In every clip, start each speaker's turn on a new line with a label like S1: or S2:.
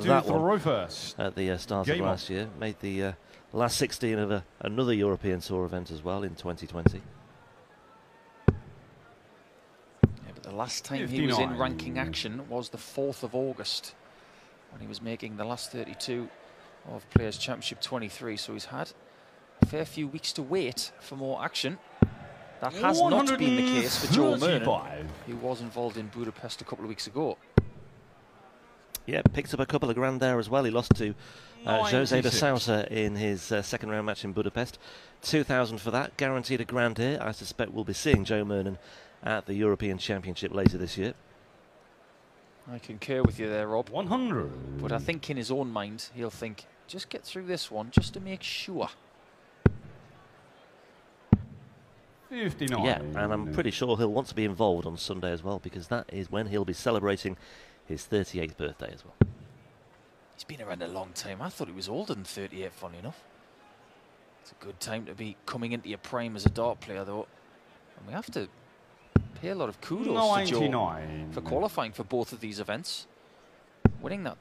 S1: that one at the start of last year. Made the last 16 of another European Tour event as well in 2020.
S2: Yeah, but the last time he was in ranking action was the 4th of August, when he was making the last 32 of Players' Championship 23. So he's had a fair few weeks to wait for more action. That has not been the case for Joe Murnan, who was involved in Budapest a couple of weeks ago.
S1: Yeah, picked up a couple of grand there as well. He lost to Jose de Sousa in his second round match in Budapest. 2,000 for that, guaranteed a grand here. I suspect we'll be seeing Joe Murnan at the European Championship later this year.
S2: I concur with you there, Rob.
S3: 100.
S2: But I think in his own mind, he'll think, just get through this one, just to make sure.
S3: 59.
S1: Yeah, and I'm pretty sure he'll want to be involved on Sunday as well, because that is when he'll be celebrating his 38th birthday as well.
S2: He's been around a long time. I thought he was older than 38, funny enough. It's a good time to be coming into your prime as a dart player, though. And we have to pay a lot of kudos to Joe for qualifying for both of these events. Winning that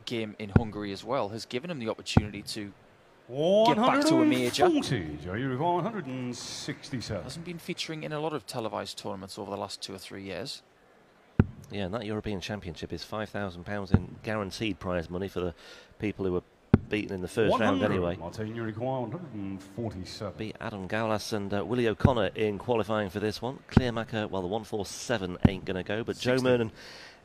S2: game in Hungary as well has given him the opportunity to get back to a major.
S3: 167.
S2: Hasn't been featuring in a lot of televised tournaments over the last 2 or 3 years.
S1: Yeah, and that European Championship is £5,000 in guaranteed prize money for the people who were beaten in the first round anyway.
S3: Martijn, you require 147.
S1: Beat Adam Gaulas and Willie O'Connor in qualifying for this one. Kleermaker, well, the 147 ain't going to go, but 60. Joe Murnan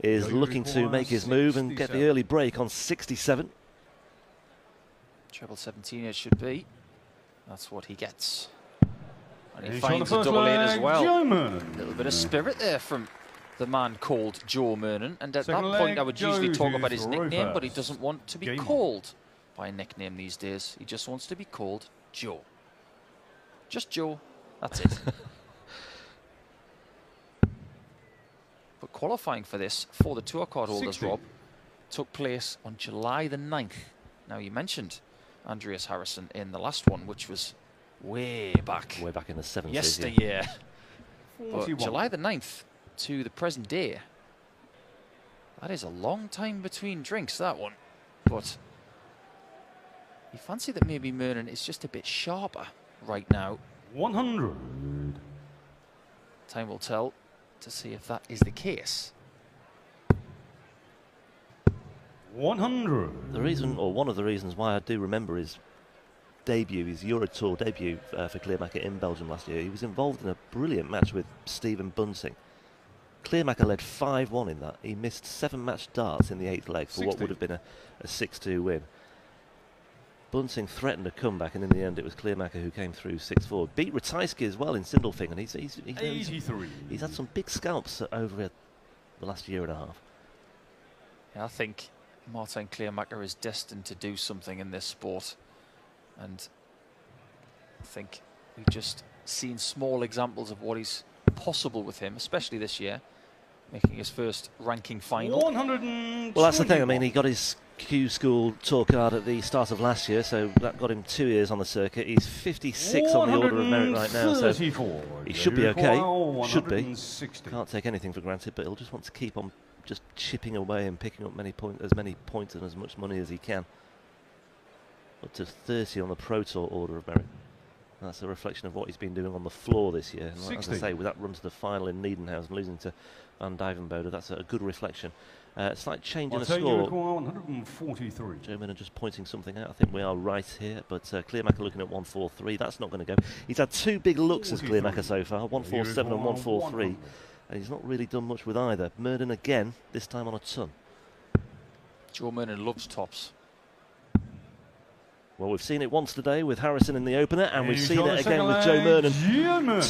S1: is looking to make his move and get the early break on 67.
S2: Treble 17 it should be. That's what he gets. And he finds a double 8 as well. A little bit of spirit there from the man called Joe Murnan. And at that point I would usually talk about his nickname, but he doesn't want to be called by a nickname these days. He just wants to be called Joe. Just Joe. That's it. But qualifying for this for the tour card holders, Rob, took place on July the 9th. Now, you mentioned Andreas Harrison in the last one, which was way back.
S1: Way back in the 70s.
S2: Yesteryear. But July the 9th to the present day, that is a long time between drinks, that one. But you fancy that maybe Murnan is just a bit sharper right now.
S3: 100.
S2: Time will tell to see if that is the case.
S3: 100.
S1: The reason, or one of the reasons why I do remember his debut, his Euro Tour debut for Kleermaker in Belgium last year, he was involved in a brilliant match with Stephen Bunting. Kleermaker led 5-1 in that. He missed 7 match darts in the 8th leg for 60. What would have been a 6-2 win. Bunting threatened a comeback, and in the end it was Kleermaker who came through 6-4. Beat Ratajski as well in Sindelfingen, and he's
S3: 83.
S1: He's had some big scalps over the last year and a half.
S2: Yeah, I think Martijn Kleermaker is destined to do something in this sport, and I think we've just seen small examples of what is possible with him, especially this year, making his first ranking final.
S3: 120.
S1: Well, that's the thing. I mean, he got his Q School tour card at the start of last year, so that got him 2 years on the circuit. He's 56 on the order of merit right now, so he should be okay. Should be. Can't take anything for granted, but he'll just want to keep on just chipping away and picking up as many points and as much money as he can. Up to 30 on the Pro Tour order of merit. That's a reflection of what he's been doing on the floor this year. And as I say, with that run to the final in Niedenhausen, losing to Van Dijvenbode, that's a good reflection. Slight change in the score.
S3: 143.
S1: Joe Murnan just pointing something out. I think we are right here, but Kleermaker looking at 143. That's not going to go. He's had 2 big looks as Kleermaker so far, 147 and 143. And he's not really done much with either. Murnan again, this time on a ton.
S2: Joe Murnan loves tops.
S1: Well, we've seen it once today with Harrison in the opener, and we've seen it again with Joe Murnan.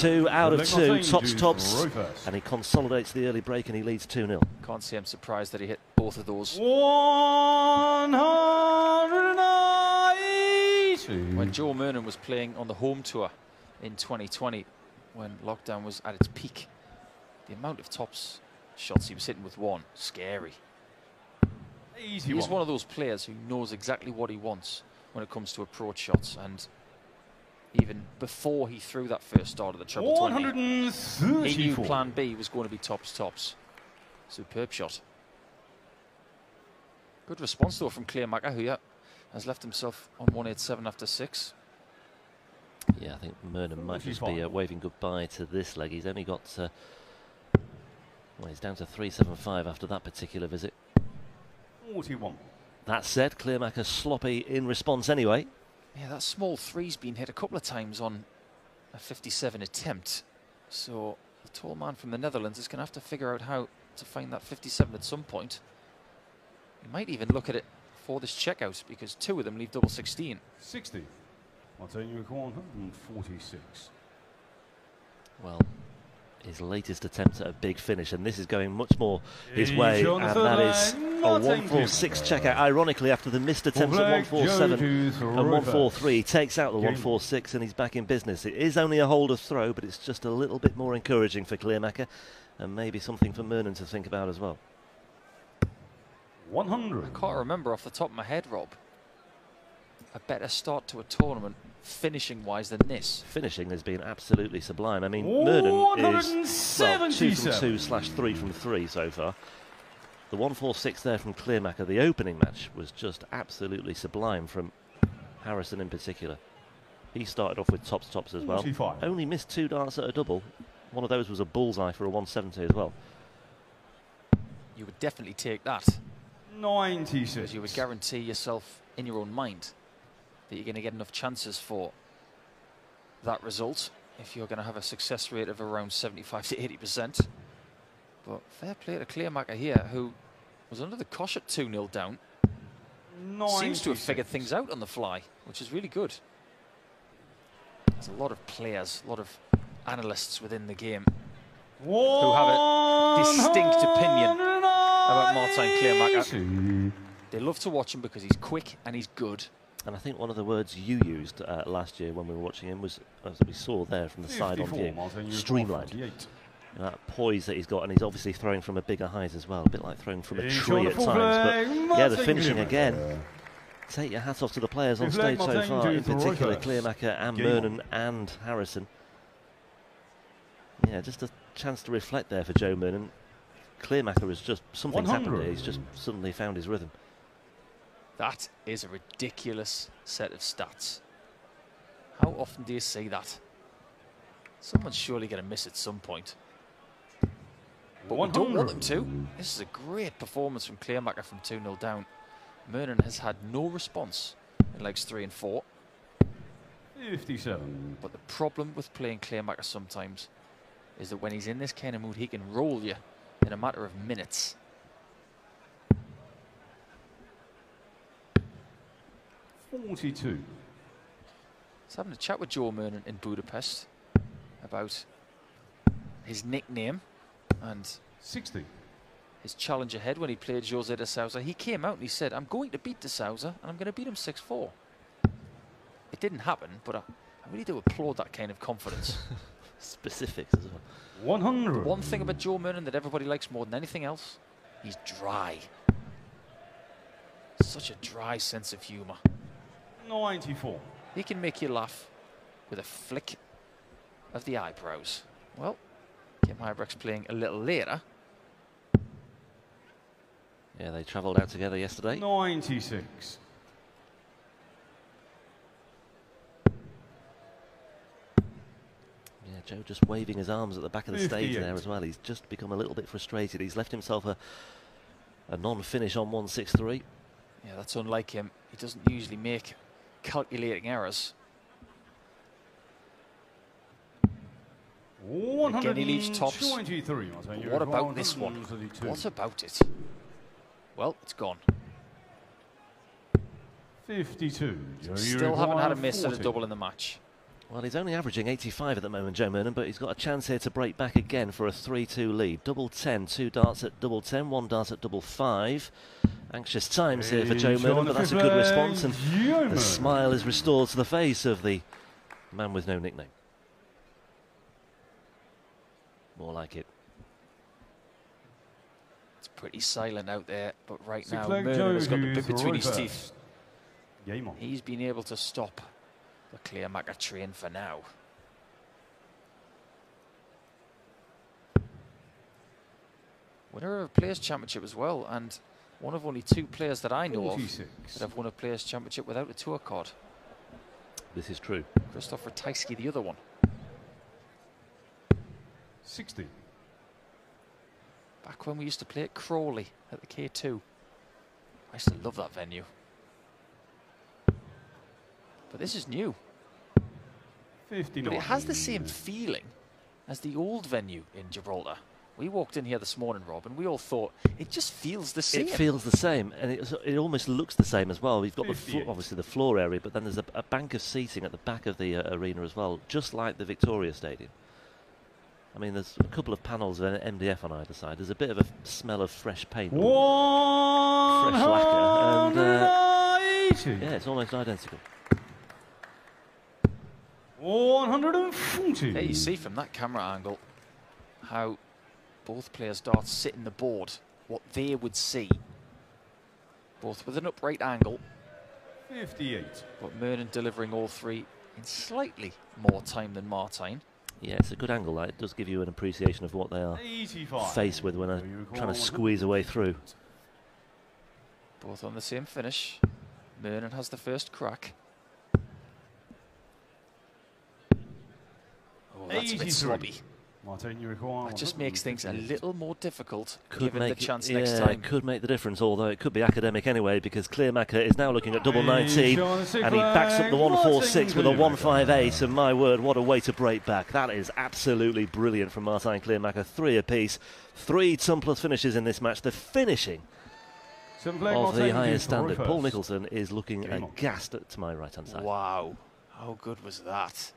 S1: 2 out of 2, tops, and he consolidates the early break and he leads 2-0.
S2: Can't say I'm surprised that he hit both of those.
S3: 190.
S2: When Joe Murnan was playing on the home tour in 2020, when lockdown was at its peak, the amount of tops shots he was hitting with one, scary. He's one of those players who knows exactly what he wants when it comes to approach shots, and even before he threw that first start of the treble 20, he knew plan B was going to be tops. Superb shot. Good response though from Kleermaker, who has left himself on 187 after 6.
S1: Yeah, I think Murnan might just be waving goodbye to this leg. He's only got, well, he's down to 375 after that particular visit.
S3: 41.
S1: That said, Kleermaker sloppy in response anyway.
S2: Yeah, that small three's been hit a couple of times on a 57 attempt. So the tall man from the Netherlands is going to have to figure out how to find that 57 at some point. He might even look at it for this checkout, because 2 of them leave double 16.
S3: 60. Martijn, you record 146.
S1: Well, his latest attempt at a big finish, and this is going much more his way, and that is a 146 checkout. Ironically, after the missed attempts at 147 and 143, he takes out the 146 and he's back in business. It is only a holder's throw, but it's just a little bit more encouraging for Kleermaker, and maybe something for Murnan to think about as well.
S3: 100.
S2: I can't remember off the top of my head, Rob, a better start to a tournament finishing-wise than this.
S1: Finishing has been absolutely sublime. I mean, Murnan is, well, 2 from 2/3 from 3 so far. The 146 there from Kleermaker, the opening match, was just absolutely sublime from Harrison in particular. He started off with tops as well.
S3: 45.
S1: Only missed 2 darts at a double. One of those was a bullseye for a 170 as well.
S2: You would definitely take that.
S3: 96.
S2: Because you would guarantee yourself in your own mind that you're going to get enough chances for that result if you're going to have a success rate of around 75 to 80%. But fair play to Kleermaker here, who was under the cosh at 2-0 down.
S3: 96.
S2: Seems to have figured things out on the fly, which is really good. There's a lot of players, a lot of analysts within the game who have a distinct opinion about Martijn Kleermaker. They love to watch him because he's quick and he's good.
S1: And I think one of the words you used last year when we were watching him was, as we saw there from the side on view, streamlined. That poise that he's got, and he's obviously throwing from a bigger height as well, a bit like throwing from a tree at times. But yeah, the finishing again. Take your hat off to the players on stage so far, in particular Kleermaker and Murnan and Harrison. Yeah, just a chance to reflect there for Joe Murnan. Kleermaker has just, something's happened here. He's just suddenly found his rhythm.
S2: That is a ridiculous set of stats. How often do you see that? Someone's surely going to miss at some point. But we don't want them to. This is a great performance from Kleermaker from 2-0 down. Murnan has had no response in legs 3 and 4.
S3: 57.
S2: But the problem with playing Kleermaker sometimes is that when he's in this kind of mood, he can roll you in a matter of minutes.
S3: I
S2: was having a chat with Joe Murnan in Budapest about his nickname and
S3: 60.
S2: His challenge ahead when he played Jose de Sousa. He came out and he said, I'm going to beat de Sousa and I'm going to beat him 6-4. It didn't happen, but I really do applaud that kind of confidence.
S1: Specifics as well.
S3: 100.
S2: One thing about Joe Murnan that everybody likes more than anything else, he's dry. Such a dry sense of humour.
S3: 94.
S2: He can make you laugh with a flick of the eyebrows. Well, Kim Huybrecht's playing a little later.
S1: Yeah, they travelled out together yesterday.
S3: 96.
S1: Yeah, Joe just waving his arms at the back of the stage there as well. He's just become a little bit frustrated. He's left himself a non-finish on 163.
S2: Yeah, that's unlike him. He doesn't usually make calculating errors. Again, he leaves tops. But what about this one? What about it? Well, it's gone.
S3: 52.
S2: Still haven't had a miss at a double in the match.
S1: Well, he's only averaging 85 at the moment, Joe Murnan, but he's got a chance here to break back again for a 3-2 lead. Double 10, 2 darts at double 10, 1 dart at double 5. Anxious times here for Joe Murnan, but that's a good response, and the smile is restored to the face of the man with no nickname. More like it.
S2: It's pretty silent out there, but right now Murnan has got the bit between his teeth. He's been able to stop the Kleermaker train for now. Winner of a Players' Championship as well, and One of only 2 players that I know
S3: 46.
S2: of that have won a Players' Championship without a tour card.
S1: This is true.
S2: Christopher Tysky, the other one.
S3: 60.
S2: Back when we used to play at Crawley at the K2. I used to love that venue. But this is new.
S3: 59.
S2: But it has the same feeling as the old venue in Gibraltar. We walked in here this morning, Rob, and we all thought it just feels the same.
S1: It feels the same, and it almost looks the same as well. We've got obviously the floor area, but then there's a bank of seating at the back of the arena as well, just like the Victoria Stadium. I mean, there's a couple of panels of MDF on either side. There's a bit of a smell of fresh paint, fresh lacquer, and yeah, it's almost identical.
S3: 140.
S2: There you see from that camera angle how both players' darts sit in the board, what they would see, both with an upright angle.
S3: 58.
S2: But Murnan delivering all 3 in slightly more time than Martijn.
S1: Yeah, it's a good angle. It does give you an appreciation of what they are
S3: 85.
S1: faced with when they're trying to squeeze a way through.
S2: Both on the same finish. Murnan has the first crack. Oh, that's a bit sloppy.
S3: Martijn, you require
S2: that just makes things a little more difficult,
S1: could
S2: given
S1: make
S2: the chance
S1: it,
S2: next time.
S1: It could make the difference, although it could be academic anyway, because Kleermaker is now looking at double 19, and he backs up the 146 with a 158, and my word, what a way to break back. That is absolutely brilliant from Martijn Kleermaker. 3 apiece, 3 ton plus finishes in this match. The finishing of the highest standard. Paul Nicholson is looking aghast to my right-hand side.
S2: Wow, how good was that?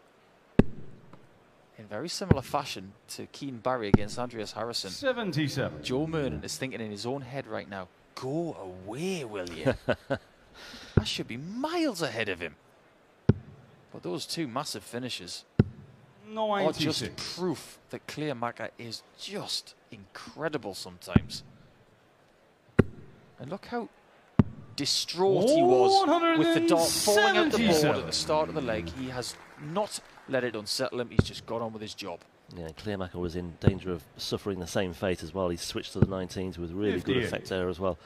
S2: In very similar fashion to Keane Barry against Andreas Harrison.
S3: 77.
S2: Joe Murnan is thinking in his own head right now, go away, will you? I should be miles ahead of him. But those 2 massive finishes are just proof that Kleermaker is just incredible sometimes. And look how distraught he was with the dart falling out the board at the start of the leg. He has not let it unsettle him. He's just got on with his job.
S1: Yeah, Kleermaker was in danger of suffering the same fate as well. He switched to the 19s with really good effect there as well.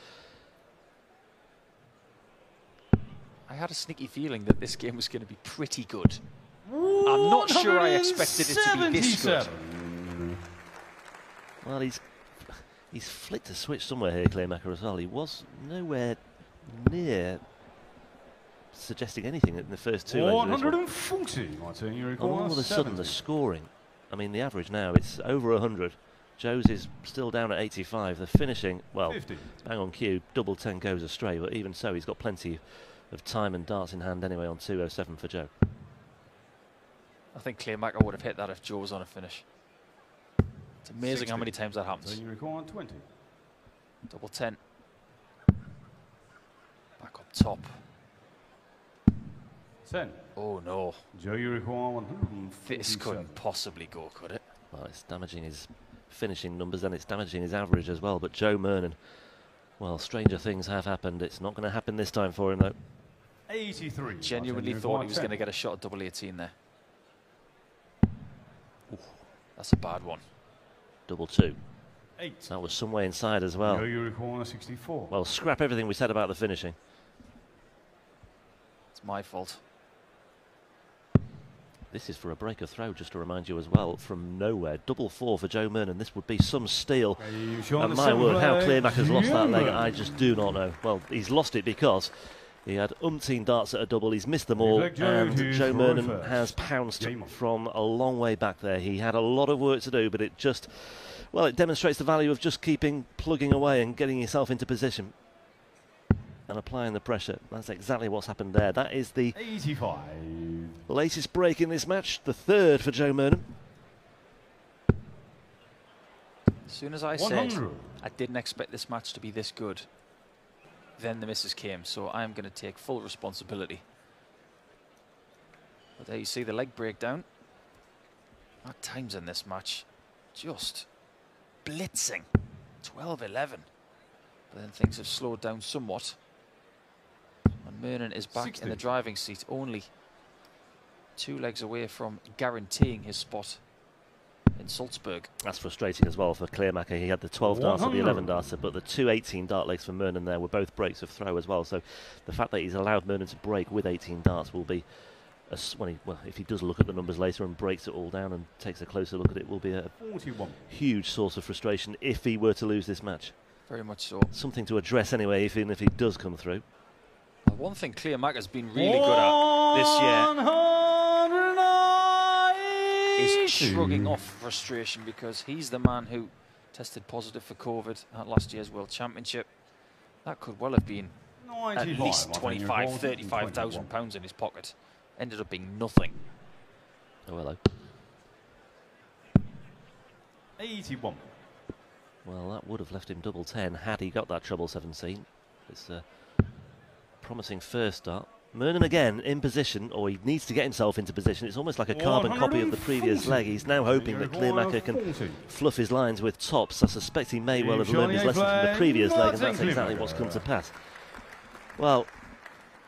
S2: I had a sneaky feeling that this game was going to be pretty good. I'm not sure I expected it to be this good.
S1: Well, he's flicked a switch somewhere here, Kleermaker, as well. He was nowhere near suggesting anything in the first 2 legs.
S3: 140, Martijn, you require
S1: all of a sudden, the scoring, I mean, the average now, it's over 100. Joe's is still down at 85. The finishing, well,
S3: 50.
S1: bang on cue, double 10 goes astray, but even so, he's got plenty of time and darts in hand anyway on 207 for Joe.
S2: I think Kleermaker would have hit that if Joe was on a finish. It's amazing
S3: 60.
S2: how many times that happens.
S3: You require 20.
S2: Double 10. Back up top.
S3: 10.
S2: Oh no.
S3: Joe, you require 147.
S2: This couldn't possibly go, could it?
S1: Well, it's damaging his finishing numbers and it's damaging his average as well. But Joe Murnan, well, stranger things have happened. It's not going to happen this time for him, though.
S3: 83.
S2: Genuinely thought he was going to get a shot at double 18 there. Ooh, that's a bad one.
S1: Double 2.
S3: 8.
S1: That was some way inside as well.
S3: Joe, you require 64.
S1: Well, scrap everything we said about the finishing.
S2: It's my fault.
S1: This is for a break of throw, just to remind you as well, from nowhere. Double 4 for Joe Murnan. This would be some steal. And my word, how Kleermaker's lost that leg, I just do not know. Well, he's lost it because he had umpteen darts at a double. He's missed them all. And Joe Murnan has pounced from a long way back there. He had a lot of work to do, but it just, well, it demonstrates the value of just plugging away and getting yourself into position and applying the pressure. That's exactly what's happened there. That is the
S3: 85.
S1: Latest break in this match, the 3rd for Joe Murnan.
S2: As soon as I said I didn't expect this match to be this good, then the misses came, so I'm going to take full responsibility. But there you see the leg breakdown. At times in this match, just blitzing. 12-11. But then things have slowed down somewhat. And Murnan is back
S3: 60.
S2: in the driving seat, only 2 legs away from guaranteeing his spot in Salzburg.
S1: That's frustrating as well for Kleermaker. He had the 12 darts and the 11 darts, but the two 18 dart legs for Murnan there were both breaks of throw as well. So the fact that he's allowed Murnan to break with 18 darts will be, if he does look at the numbers later and breaks it all down and takes a closer look at it, will be a
S3: 41.
S1: huge source of frustration if he were to lose this match.
S2: Very much so.
S1: Something to address anyway, even if he does come through.
S2: One thing Kleermaker's been really good at this year is shrugging off frustration, because he's the man who tested positive for COVID at last year's World Championship. That could well have been at least 25,000, 35,000 pounds in his pocket. Ended up being nothing.
S1: Oh, hello.
S3: 81.
S1: Well, that would have left him double 10 had he got that treble 17. It's a promising first start. Murnan again in position, or he needs to get himself into position. It's almost like a carbon copy of the previous leg. He's now hoping that Kleermaker can fluff his lines with tops. I suspect he may well have learned his lesson from the previous leg, and that's exactly what's come to pass. Well,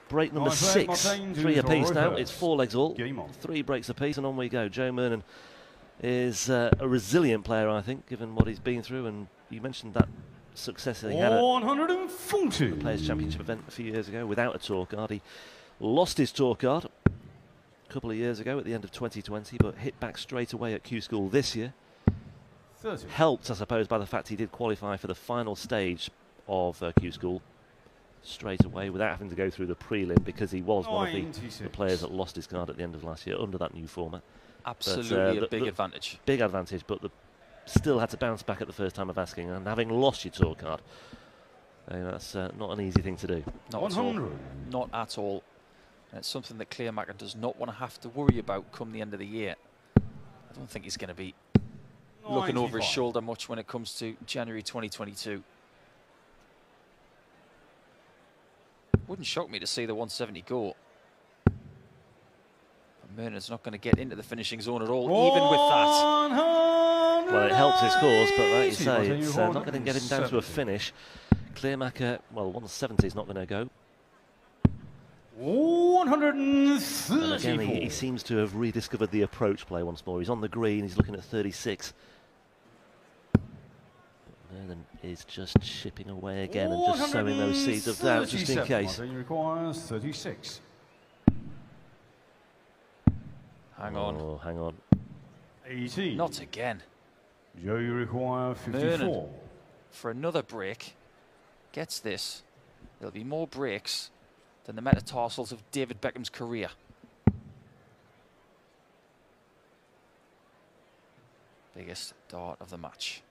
S1: break number 6, 3 apiece now. It's 4 legs all, 3 breaks apiece, and on we go. Joe Murnan is a resilient player, I think, given what he's been through. And you mentioned that success that he had at the Players' Championship event a few years ago without a tour card. He lost his tour card a couple of years ago at the end of 2020, but hit back straight away at Q School this year.
S3: 30.
S1: Helped, I suppose, by the fact he did qualify for the final stage of Q School straight away without having to go through the prelim, because he was one of the players that lost his card at the end of last year under that new format.
S2: Absolutely a big advantage.
S1: Big advantage, but still had to bounce back at the first time of asking, and having lost your tour card, that's not an easy thing to do.
S2: Not at all. Not at all. And it's something that Kleermaker does not want to have to worry about come the end of the year. I don't think he's going to be looking over his shoulder much when it comes to January 2022. Wouldn't shock me to see the 170 go. Murnan's not going to get into the finishing zone at all, even with that.
S1: Well, it helps his cause, but like you say, it's not going to get him down to a finish. Kleermaker, well, 170 is not going to go.
S3: 134.
S1: And again, he seems to have rediscovered the approach play once more. He's on the green, he's looking at 36. Murnan is just chipping away again and just sowing those seeds of doubt just in case.
S3: Martijn requires 36.
S2: Hang on.
S1: Oh, hang on.
S3: 18.
S2: Not again.
S3: Joe, you require 54.
S2: Murnan, for another break, gets this. There'll be more breaks than the metatarsals of David Beckham's career. Biggest dart of the match.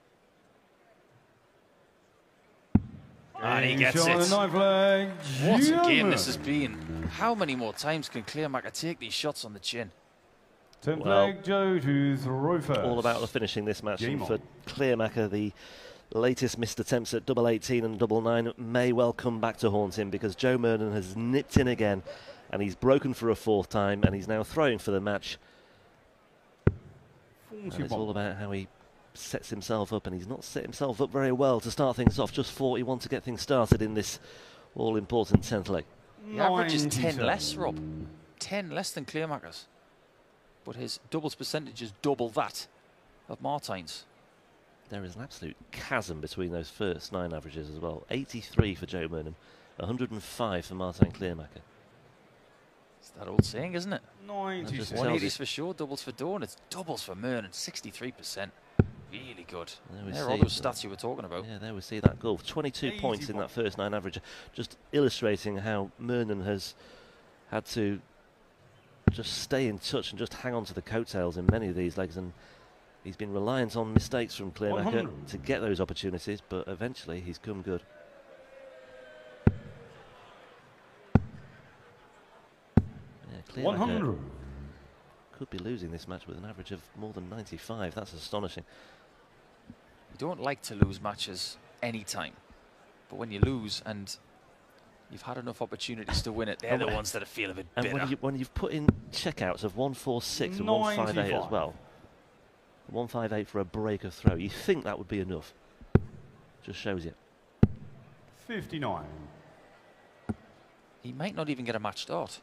S2: And he gets it. What a game this has been. How many more times can Kleermaker take these shots on the chin?
S3: Well, Joe to throw first.
S1: All about the finishing this match. And for Kleermaker, the latest missed attempts at double 18 and double 9 may well come back to haunt him, because Joe Murnan has nipped in again and he's broken for a 4th time, and he's now throwing for the match. And it's all about how he sets himself up, and he's not set himself up very well to start things off. Just 41 to get things started in this all-important 10th leg.
S2: The average is 10 less, Rob. 10 less than Kleermaker's. But his doubles percentage is double that of Martijn's.
S1: There is an absolute chasm between those first 9 averages as well. 83 for Joe Murnan, 105 for Martijn Kleermaker.
S2: It's that old saying, isn't it?
S3: 96.
S2: 180s for sure, doubles for Dawn. It's doubles for Murnan, 63%. Really good. There are all those stats you were talking about.
S1: Yeah, there we see that goal. 22 points in that first 9 average. Just illustrating how Murnan has had to just stay in touch and just hang on to the coattails in many of these legs, and he's been reliant on mistakes from Kleermaker to get those opportunities, but eventually he's come good. Yeah,
S3: 100.
S1: Could be losing this match with an average of more than 95. That's astonishing.
S2: You don't like to lose matches any time, but when you lose and you've had enough opportunities to win it, they're the ones that feel a bit bitter.
S1: And when you've put in checkouts of 146 and 158 as well, 158 for a break of throw, you think that would be enough. Just shows you.
S3: 59.
S2: He might not even get a match start,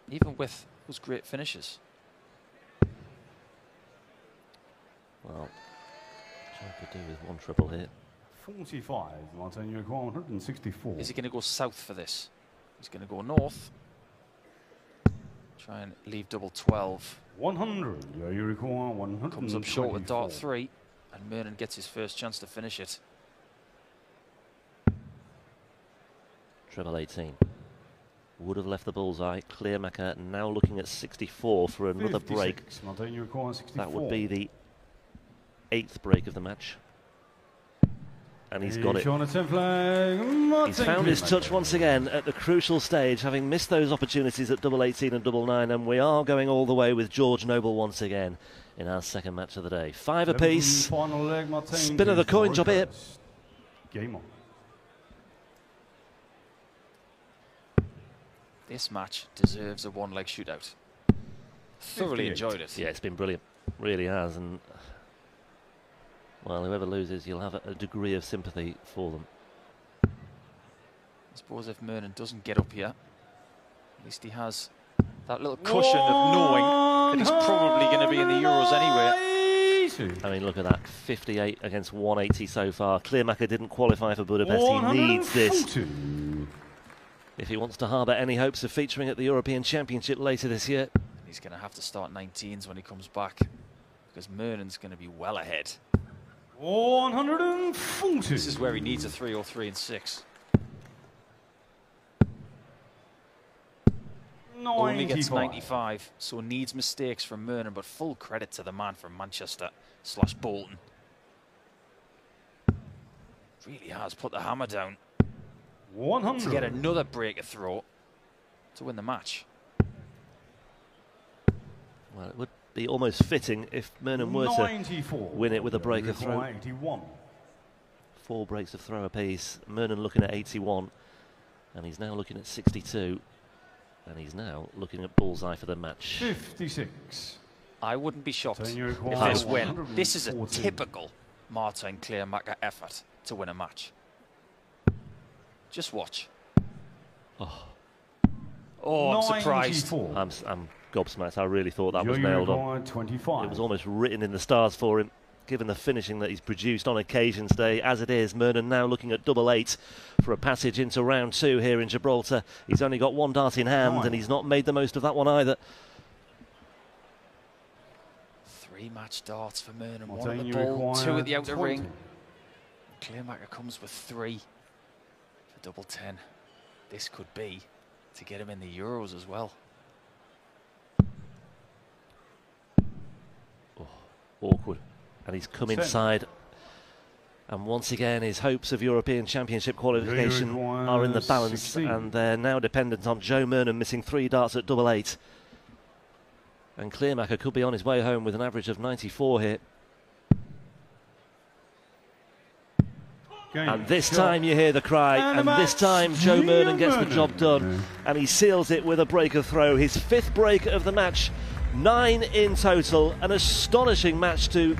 S2: even with those great finishes.
S1: Well, Joe could do with one triple here.
S3: 45, Martijn, you require 164.
S2: Is he going to go south for this? He's going to go north. Try and leave double 12.
S3: 100, yeah, you require 100.
S2: Comes up short with dart 3, and Murnan gets his first chance to finish it.
S1: Treble 18. Would have left the bullseye. Kleermaker now looking at 64 for another
S3: 56.
S1: break.
S3: Martijn, you require 64.
S1: That would be the 8th break of the match. And he's got it. He's found his touch once again at the crucial stage, having missed those opportunities at double 18 and double 9, and we are going all the way with George Noble once again in our second match of the day. 5 apiece.
S3: Final leg, Martijn.
S1: Spin of the coin job here.
S3: Game on.
S2: This match deserves a one-leg shootout. Thoroughly
S3: 58.
S2: enjoyed it.
S1: Yeah, it's been brilliant. Really has. And well, whoever loses, you'll have a degree of sympathy for them.
S2: I suppose if Murnan doesn't get up here, at least he has that little cushion of knowing that he's probably going to be in the Euros anyway.
S1: I mean, look at that. 58 against 180 so far. Kleermaker didn't qualify for Budapest. He needs this if he wants to harbour any hopes of featuring at the European Championship later this year.
S2: He's going to have to start 19s when he comes back, because Murnan's going to be well ahead.
S3: 140.
S2: This is where he needs a 3 or 3 and 6.
S3: 95.
S2: Only gets 95, so needs mistakes from Murnan, but full credit to the man from Manchester/Bolton. Really has put the hammer down
S3: 100.
S2: to get another breaker throw to win the match.
S1: Well, it would be almost fitting if Murnan were to win it with a breaker throw.
S3: 81.
S1: 4 breaks of throw apiece. Murnan looking at 81, and he's now looking at 62, and he's now looking at bullseye for the match.
S3: 56.
S2: I wouldn't be shocked if
S3: require
S2: this win. This is a
S3: 114.
S2: typical Martijn Kleermaker effort to win a match. Just watch.
S1: Oh,
S2: I'm surprised.
S3: 94.
S1: I'm gobsmacked. I really thought that was nailed on.
S3: 25.
S1: It was almost written in the stars for him, given the finishing that he's produced on occasion today. As it is, Murnan now looking at double 8 for a passage into round 2 here in Gibraltar. He's only got 1 dart in hand, and he's not made the most of that one either.
S2: 3 match darts for Murnan, 1 at the ball, 2 at the outer ring. Kleermaker comes with 3 for double 10. This could be to get him in the Euros as well.
S1: Oh, awkward. And he's come inside. And once again, his hopes of European Championship qualification are in the balance.
S3: 16.
S1: And they're now dependent on Joe Murnan missing 3 darts at double 8. And Kleermaker could be on his way home with an average of 94 here. And this time you hear the cry, and this time Joe Murnan gets the job done, and he seals it with a breaker throw. His 5th break of the match, 9 in total, an astonishing match to